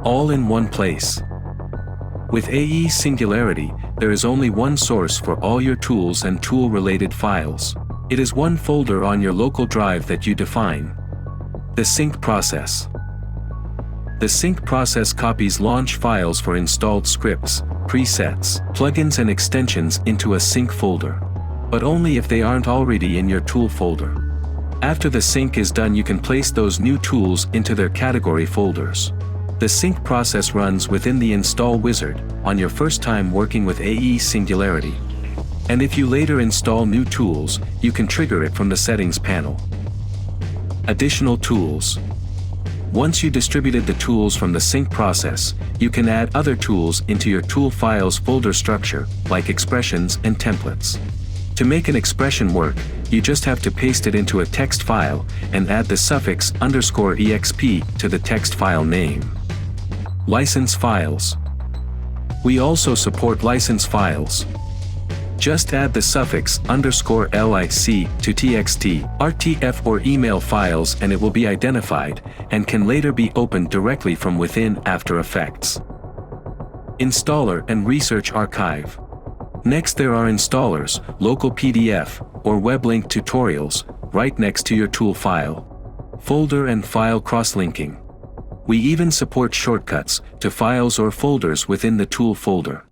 all in one place. With AE Singularity, there is only one source for all your tools and tool-related files. It is one folder on your local drive that you define. The sync process. The sync process copies launch files for installed scripts, presets, plugins and extensions into a sync folder. But only if they aren't already in your tool folder. After the sync is done, you can place those new tools into their category folders. The sync process runs within the install wizard on your first time working with AE Singularity. And if you later install new tools, you can trigger it from the settings panel. Additional tools. Once you distributed the tools from the sync process, you can add other tools into your tool files folder structure, like expressions and templates. To make an expression work, you just have to paste it into a text file and add the suffix _exp to the text file name. License files. We also support license files. Just add the suffix _lic to txt, RTF or email files and it will be identified and can later be opened directly from within After Effects. Installer and Research Archive. Next there are installers, local PDF, or web link tutorials, right next to your tool file. Folder and file crosslinking. We even support shortcuts to files or folders within the tool folder.